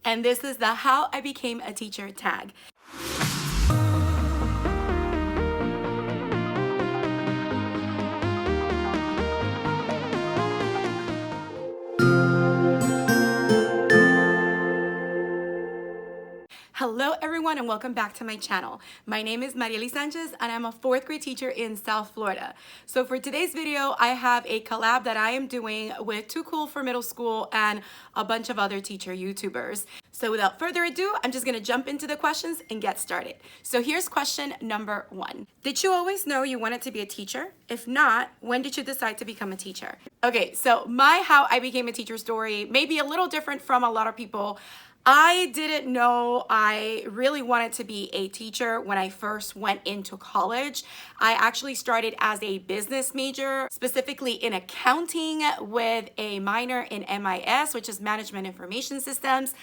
and this is the How I Became a Teacher tag. Hello everyone and welcome back to my channel. My name is Mariely Sanchez and I'm a 4th grade teacher in South Florida. So for today's video, I have a collab that I am doing with Too Cool for Middle School and a bunch of other teacher YouTubers. So without further ado, I'm just gonna jump into the questions and get started. So here's question number 1. Did you always know you wanted to be a teacher? If not, when did you decide to become a teacher? Okay, so my How I Became a Teacher story may be a little different from a lot of people. I didn't know I really wanted to be a teacher when I first went into college. I actually started as a business major, specifically in accounting with a minor in MIS, which is Management Information Systems.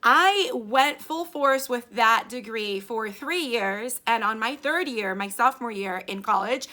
I went full force with that degree for 3 years, and on my 3rd year, my sophomore year in college,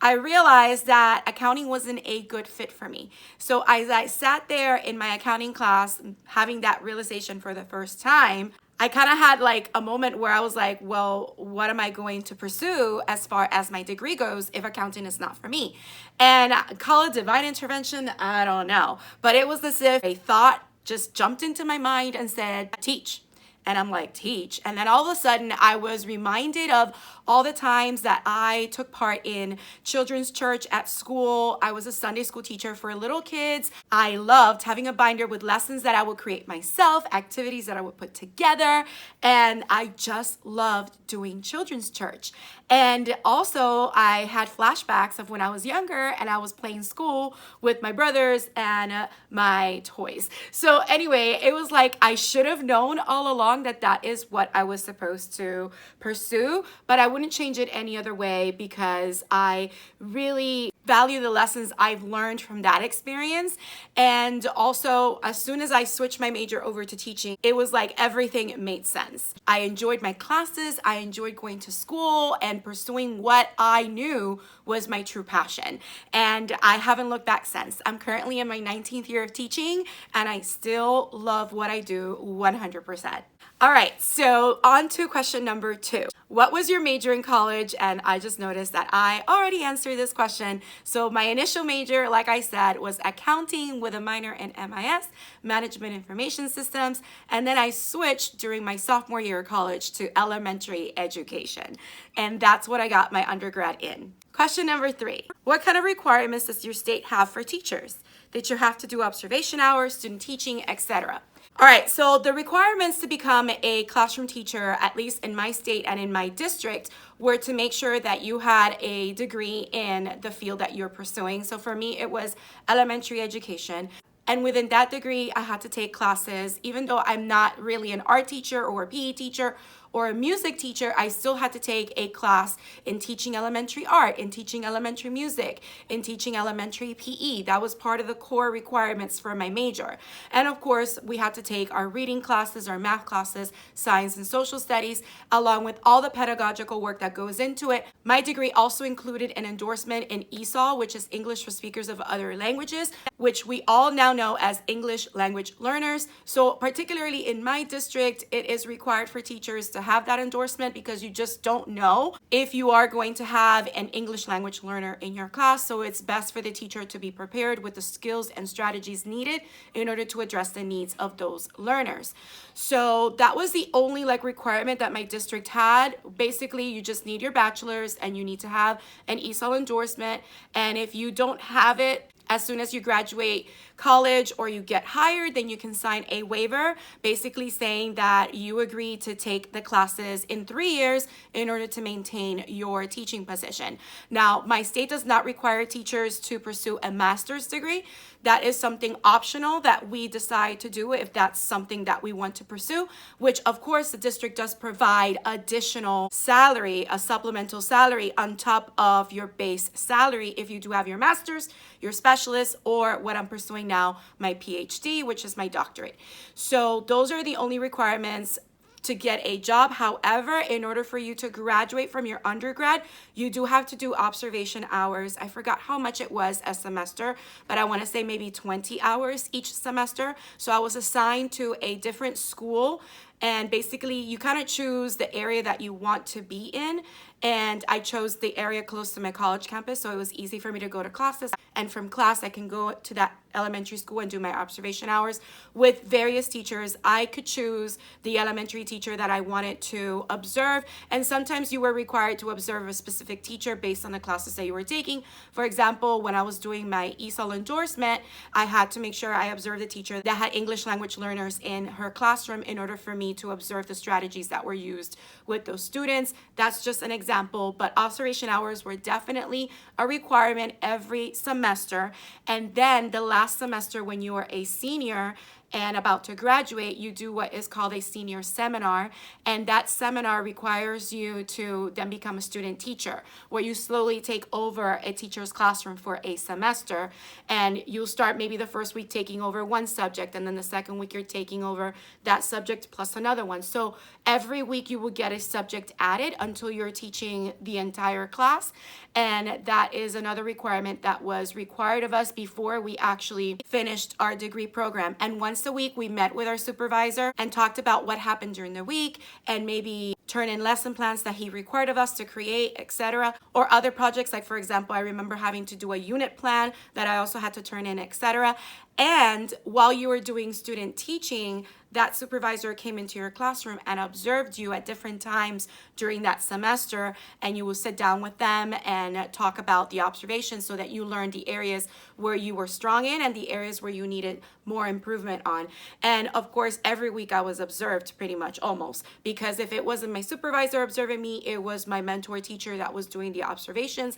I realized that accounting wasn't a good fit for me. So as I sat there in my accounting class, having that realization for the first time, I kind of had like a moment where I was like, well, what am I going to pursue as far as my degree goes if accounting is not for me? And call it divine intervention, I don't know. But it was as if a thought just jumped into my mind and said, teach. And I'm like, teach? And then all of a sudden I was reminded of all the times that I took part in children's church at school. I was a Sunday school teacher for little kids. I loved having a binder with lessons that I would create myself, activities that I would put together. And I just loved doing children's church. And also I had flashbacks of when I was younger and I was playing school with my brothers and my toys. So anyway, it was like I should have known all along that is what I was supposed to pursue, but I wouldn't change it any other way because I really value the lessons I've learned from that experience. And also, as soon as I switched my major over to teaching, it was like everything made sense. I enjoyed my classes, I enjoyed going to school and pursuing what I knew was my true passion. And I haven't looked back since. I'm currently in my 19th year of teaching and I still love what I do 100%. All right, so on to question number 2. What was your major in college? And I just noticed that I already answered this question. So my initial major, like I said, was accounting with a minor in MIS, Management Information Systems. And then I switched during my sophomore year of college to elementary education. And that's what I got my undergrad in. Question number 3. What kind of requirements does your state have for teachers? Did you have to do observation hours, student teaching, etc.? All right, so the requirements to become a classroom teacher, at least in my state and in my district, were to make sure that you had a degree in the field that you're pursuing. So for me, it was elementary education. And within that degree, I had to take classes. Even though I'm not really an art teacher or a PE teacher or a music teacher, I still had to take a class in teaching elementary art, in teaching elementary music, in teaching elementary PE. That was part of the core requirements for my major. And of course, we had to take our reading classes, our math classes, science and social studies, along with all the pedagogical work that goes into it. My degree also included an endorsement in ESOL, which is English for Speakers of Other Languages, which we all now know as English language learners. So particularly in my district, it is required for teachers to have that endorsement because you just don't know if you are going to have an English language learner in your class. So it's best for the teacher to be prepared with the skills and strategies needed in order to address the needs of those learners. So that was the only requirement that my district had. Basically, you just need your bachelor's and you need to have an ESOL endorsement. And if you don't have it, as soon as you graduate college or you get hired, then you can sign a waiver basically saying that you agree to take the classes in 3 years in order to maintain your teaching position. Now, my state does not require teachers to pursue a master's degree. That is something optional that we decide to do if that's something that we want to pursue, which of course the district does provide additional salary, a supplemental salary on top of your base salary if you do have your master's, your specialist, or what I'm pursuing now, my PhD, which is my doctorate. So those are the only requirements to get a job. However, in order for you to graduate from your undergrad, you do have to do observation hours. I forgot how much it was a semester, but I want to say maybe 20 hours each semester. So I was assigned to a different school, and basically you kind of choose the area that you want to be in. And I chose the area close to my college campus, so it was easy for me to go to classes. And from class, I can go to that elementary school and do my observation hours with various teachers. I could choose the elementary teacher that I wanted to observe, and sometimes you were required to observe a specific teacher based on the classes that you were taking. For example, when I was doing my ESOL endorsement, I had to make sure I observed a teacher that had English language learners in her classroom in order for me to observe the strategies that were used with those students. That's just an example, but observation hours were definitely a requirement every semester. And then the last semester, when you are a senior and about to graduate, you do what is called a senior seminar, and that seminar requires you to then become a student teacher, where you slowly take over a teacher's classroom for a semester, and you'll start maybe the first week taking over one subject, and then the second week you're taking over that subject plus another one. So every week you will get a subject added until you're teaching the entire class, and that is another requirement that was required of us before we actually finished our degree program. And once a week we met with our supervisor and talked about what happened during the week, and maybe turn in lesson plans that he required of us to create, etc. Or other projects, like for example, I remember having to do a unit plan that I also had to turn in, etc. And while you were doing student teaching, that supervisor came into your classroom and observed you at different times during that semester, and you will sit down with them and talk about the observations so that you learned the areas where you were strong in and the areas where you needed more improvement on. And of course, every week I was observed, pretty much, almost, because if it wasn't my supervisor observing me, it was my mentor teacher that was doing the observations.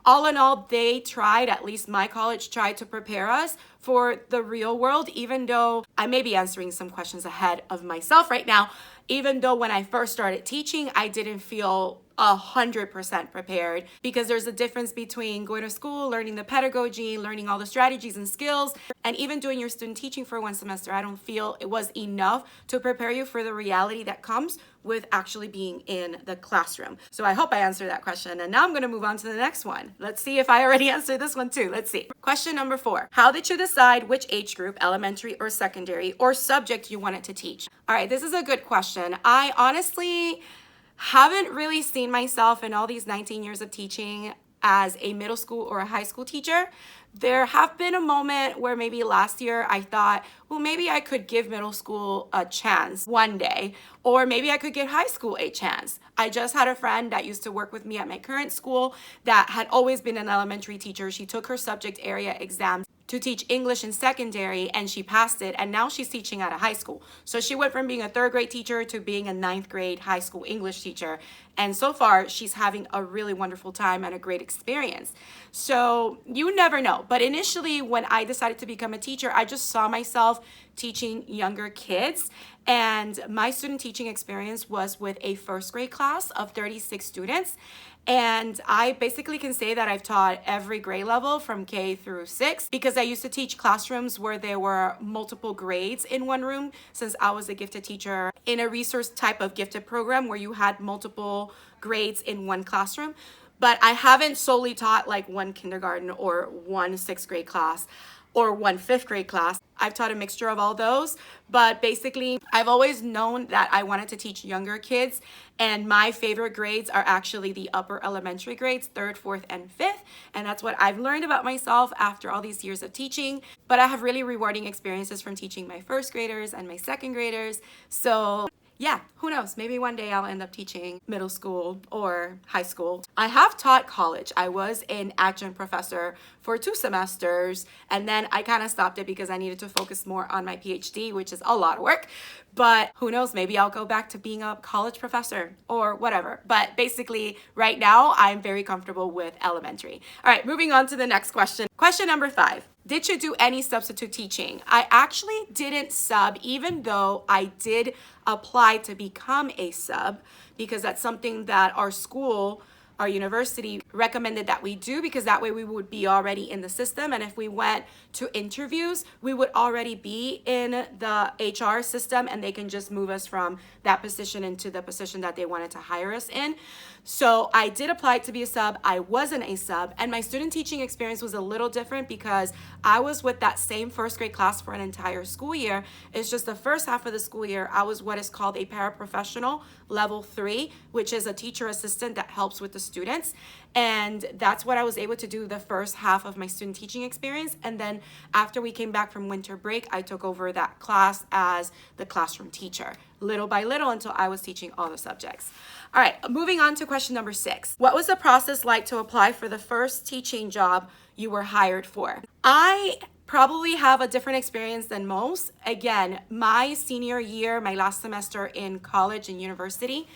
All in all, they tried, at least my college tried, to prepare us for the real world, even though I may be answering some questions ahead of myself right now. Even though when I first started teaching, I didn't feel 100% prepared, because there's a difference between going to school, learning the pedagogy, learning all the strategies and skills, and even doing your student teaching for one semester. I don't feel it was enough to prepare you for the reality that comes with actually being in the classroom. So I hope I answered that question. And now I'm going to move on to the next one. Let's see if I already answered this one too. Let's see. Question number 4. How did you decide which age group, elementary or secondary, or subject you wanted to teach? All right, this is a good question. I honestly haven't really seen myself in all these 19 years of teaching as a middle school or a high school teacher. There have been a moment where maybe last year I thought, well, maybe I could give middle school a chance one day, or maybe I could give high school a chance. I just had a friend that used to work with me at my current school that had always been an elementary teacher. She took her subject area exams to teach English in secondary, and she passed it, and now she's teaching at a high school. So she went from being a 3rd grade teacher to being a 9th grade high school English teacher, and so far she's having a really wonderful time and a great experience. So you never know, but initially when I decided to become a teacher, I just saw myself teaching younger kids, and my student teaching experience was with a 1st grade class of 36 students. And I basically can say that I've taught every grade level from K through 6, because I used to teach classrooms where there were multiple grades in one room, since I was a gifted teacher in a resource type of gifted program where you had multiple grades in one classroom. But I haven't solely taught like one kindergarten or one 6th grade class or one 5th grade class. I've taught a mixture of all those, but basically I've always known that I wanted to teach younger kids, and my favorite grades are actually the upper elementary grades, 3rd, 4th, and 5th, and that's what I've learned about myself after all these years of teaching. But I have really rewarding experiences from teaching my 1st graders and my 2nd graders. So yeah, who knows? Maybe one day I'll end up teaching middle school or high school. I have taught college. I was an adjunct professor for 2 semesters, and then I kind of stopped it because I needed to focus more on my PhD, which is a lot of work. But who knows? Maybe I'll go back to being a college professor or whatever. But basically, right now, I'm very comfortable with elementary. All right, moving on to the next question. Question number 5. Did you do any substitute teaching? I actually didn't sub, even though I did apply to become a sub, because that's something that our school our university recommended that we do, because that way we would be already in the system. And if we went to interviews, we would already be in the HR system, and they can just move us from that position into the position that they wanted to hire us in. So I did apply to be a sub. I wasn't a sub, and my student teaching experience was a little different because I was with that same first grade class for an entire school year. It's just the first half of the school year, I was what is called a paraprofessional level 3, which is a teacher assistant that helps with the students. And that's what I was able to do the first half of my student teaching experience. And then after we came back from winter break, I took over that class as the classroom teacher, little by little, until I was teaching all the subjects. All right, moving on to question number 6. What was the process like to apply for the first teaching job you were hired for? I probably have a different experience than most. Again, my senior year, my last semester in college and university,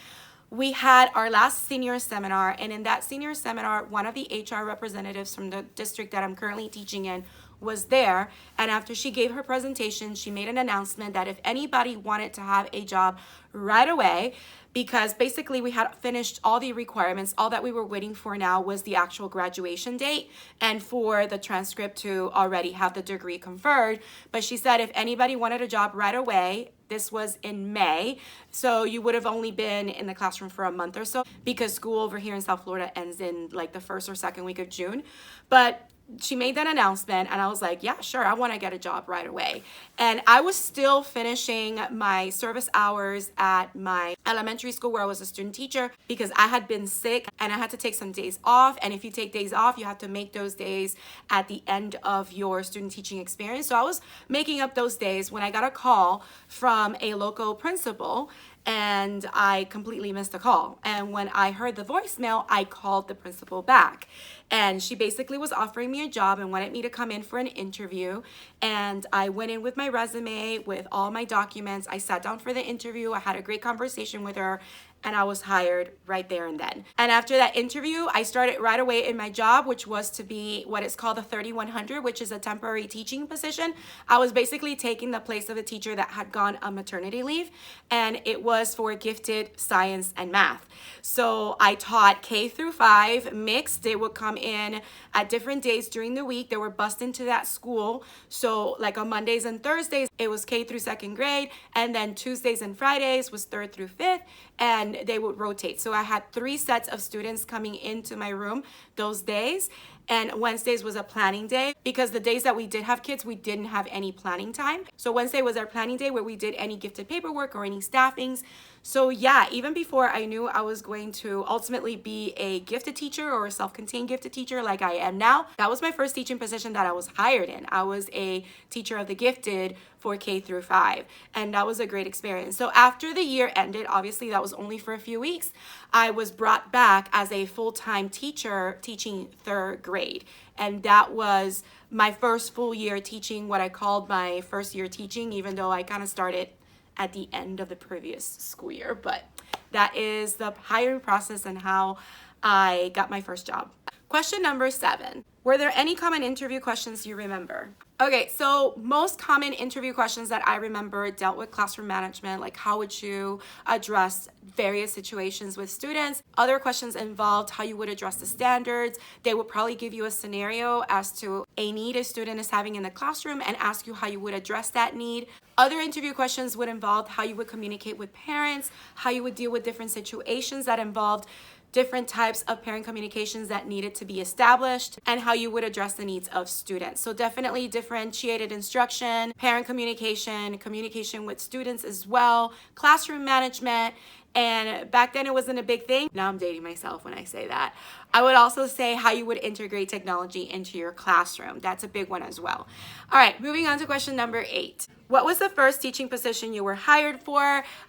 we had our last senior seminar, and in that senior seminar, one of the HR representatives from the district that I'm currently teaching in was there. And after she gave her presentation, she made an announcement that if anybody wanted to have a job right away, because basically we had finished all the requirements, all that we were waiting for now was the actual graduation date and for the transcript to already have the degree conferred. But she said if anybody wanted a job right away, this was in May, so you would have only been in the classroom for a month or so, because school over here in South Florida ends in like the first or second week of June. But she made that announcement, and I was like, yeah, sure, I want to get a job right away. And I was still finishing my service hours at my elementary school where I was a student teacher, because I had been sick and I had to take some days off. And if you take days off, you have to make those days at the end of your student teaching experience. So I was making up those days when I got a call from a local principal, and I completely missed the call. And when I heard the voicemail, I called the principal back, and she basically was offering me a job and wanted me to come in for an interview. And I went in with my resume, with all my documents. I sat down for the interview. I had a great conversation with her, and I was hired right there and then. And after that interview, I started right away in my job, which was to be what is called a 3100, which is a temporary teaching position. I was basically taking the place of a teacher that had gone on maternity leave, and it was for gifted science and math. So I taught K through 5 mixed. They would come in at different days during the week. They were bused into that school. So like on Mondays and Thursdays, it was K through 2nd grade, and then Tuesdays and Fridays was 3rd through 5th, and they would rotate. So I had 3 sets of students coming into my room those days. And Wednesdays was a planning day, because the days that we did have kids, we didn't have any planning time. So Wednesday was our planning day where we did any gifted paperwork or any staffings. So yeah, even before I knew I was going to ultimately be a gifted teacher or a self-contained gifted teacher like I am now, that was my first teaching position that I was hired in. I was a teacher of the gifted for K through 5, and that was a great experience. So after the year ended, obviously that was only for a few weeks, I was brought back as a full-time teacher teaching 3rd grade. And that was my first full year teaching, what I called my first year teaching, even though I kind of started at the end of the previous school year. But that is the hiring process and how I got my first job. Question number 7. Were there any common interview questions you remember? Okay, so most common interview questions that I remember dealt with classroom management, like how would you address various situations with students. Other questions involved how you would address the standards. They would probably give you a scenario as to a need a student is having in the classroom and ask you how you would address that need. Other interview questions would involve how you would communicate with parents, how you would deal with different situations that involved different types of parent communications that needed to be established, and how you would address the needs of students. So definitely differentiated instruction, parent communication, communication with students as well, classroom management. And back then it wasn't a big thing. Now I'm dating myself when I say that. I would also say how you would integrate technology into your classroom. That's a big one as well. All right, moving on to question number 8. What was the first teaching position you were hired for?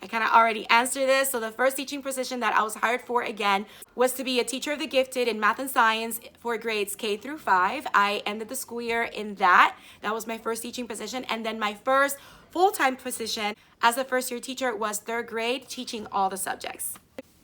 I kind of already answered this. So the first teaching position that I was hired for, again, was to be a teacher of the gifted in math and science for grades K through 5. I ended the school year in that. That was my first teaching position. And then my first full-time position as a first-year teacher was 3rd grade, teaching all the subjects.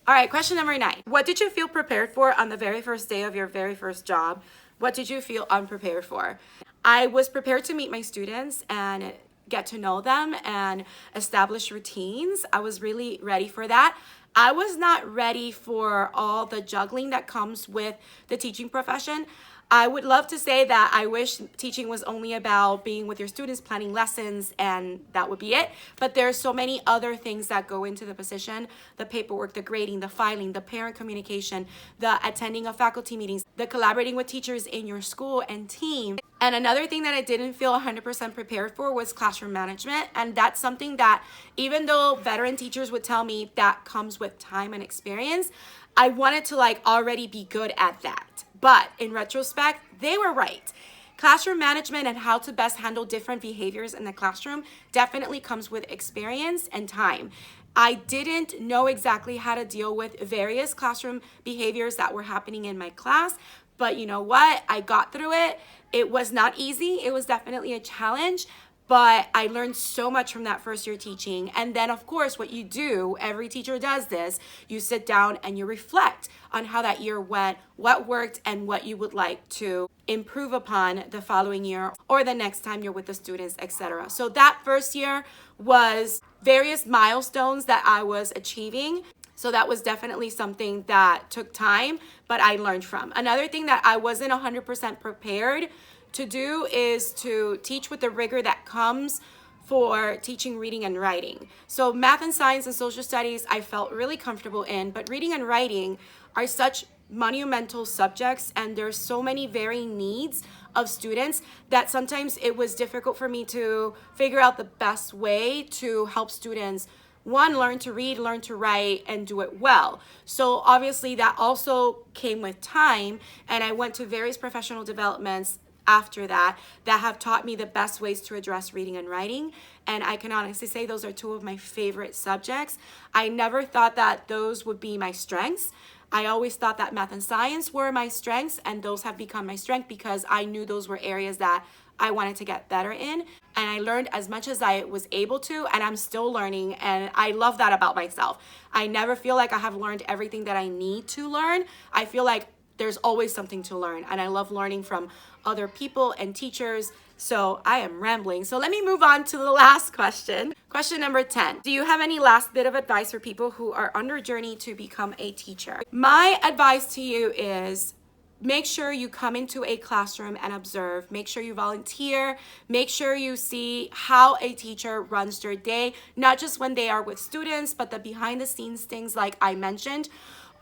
All right, question number 9. What did you feel prepared for on the very first day of your very first job? What did you feel unprepared for? I was prepared to meet my students and get to know them and establish routines. I was really ready for that. I was not ready for all the juggling that comes with the teaching profession. I would love to say that I wish teaching was only about being with your students, planning lessons, and that would be it. But there's so many other things that go into the position: the paperwork, the grading, the filing, the parent communication, the attending of faculty meetings, the collaborating with teachers in your school and team. And another thing that I didn't feel 100% prepared for was classroom management. And that's something that, even though veteran teachers would tell me that comes with time and experience, I wanted to already be good at that. But in retrospect, they were right. Classroom management and how to best handle different behaviors in the classroom definitely comes with experience and time. I didn't know exactly how to deal with various classroom behaviors that were happening in my class, but you know what? I got through it. It was not easy. It was definitely a challenge, but I learned so much from that first year teaching. And then, of course, what you do, every teacher does this, you sit down and you reflect on how that year went, what worked, and what you would like to improve upon the following year or the next time you're with the students, etc. So that first year was various milestones that I was achieving. So that was definitely something that took time, but I learned from. Another thing that I wasn't 100% prepared to do is to teach with the rigor that comes for teaching reading and writing. So math and science and social studies I felt really comfortable in, but reading and writing are such monumental subjects, and there's so many varying needs of students that sometimes it was difficult for me to figure out the best way to help students, one, learn to read, learn to write, and do it well. So obviously that also came with time, and I went to various professional developments after that have taught me the best ways to address reading and writing. And I can honestly say those are two of my favorite subjects. I never thought that those would be my strengths. I always thought that math and science were my strengths, and those have become my strength because I knew those were areas that I wanted to get better in. And I learned as much as I was able to, and I'm still learning, and I love that about myself. I never feel like I have learned everything that I need to learn. I feel like there's always something to learn, and I love learning from other people and teachers. So I am rambling. So let me move on to the last question. Question number 10. Do you have any last bit of advice for people who are on their journey to become a teacher? My advice to you is make sure you come into a classroom and observe. Make sure you volunteer. Make sure you see how a teacher runs their day, not just when they are with students, but the behind the scenes things like I mentioned.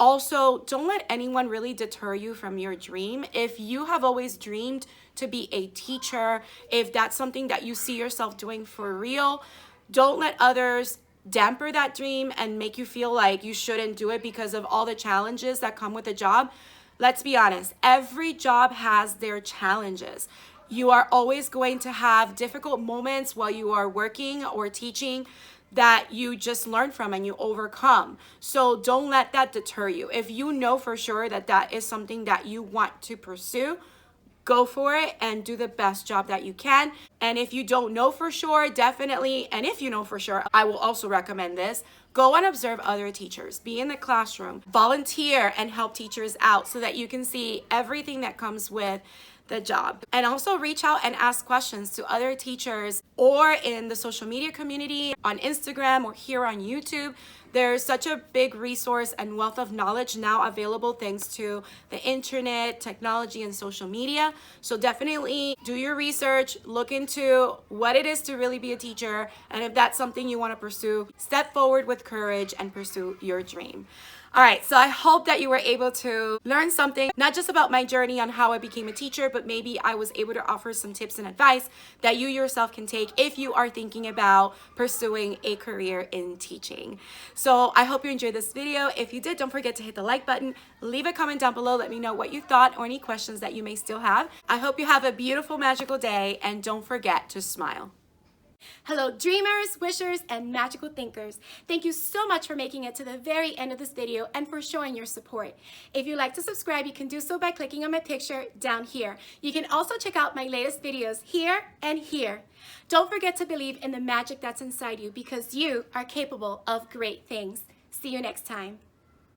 Also, don't let anyone really deter you from your dream. If you have always dreamed to be a teacher, if that's something that you see yourself doing for real, don't let others damper that dream and make you feel like you shouldn't do it because of all the challenges that come with the job. Let's be honest, every job has their challenges. You are always going to have difficult moments while you are working or teaching that you just learn from and you overcome. So don't let that deter you. If you know for sure that that is something that you want to pursue, go for it and do the best job that you can. And if you don't know for sure, definitely, and if you know for sure, I will also recommend this. Go and observe other teachers. Be in the classroom. Volunteer and help teachers out so that you can see everything that comes with the job. And also reach out and ask questions to other teachers or in the social media community, on Instagram or here on YouTube. There's such a big resource and wealth of knowledge now available thanks to the internet, technology, and social media. So definitely do your research, look into what it is to really be a teacher, and if that's something you want to pursue, step forward with courage and pursue your dream. All right, so I hope that you were able to learn something, not just about my journey on how I became a teacher, but maybe I was able to offer some tips and advice that you yourself can take if you are thinking about pursuing a career in teaching. So I hope you enjoyed this video. If you did, don't forget to hit the like button, leave a comment down below, let me know what you thought or any questions that you may still have. I hope you have a beautiful, magical day, and don't forget to smile. Hello dreamers, wishers, and magical thinkers. Thank you so much for making it to the very end of this video and for showing your support. If you'd like to subscribe, you can do so by clicking on my picture down here. You can also check out my latest videos here and here. Don't forget to believe in the magic that's inside you because you are capable of great things. See you next time.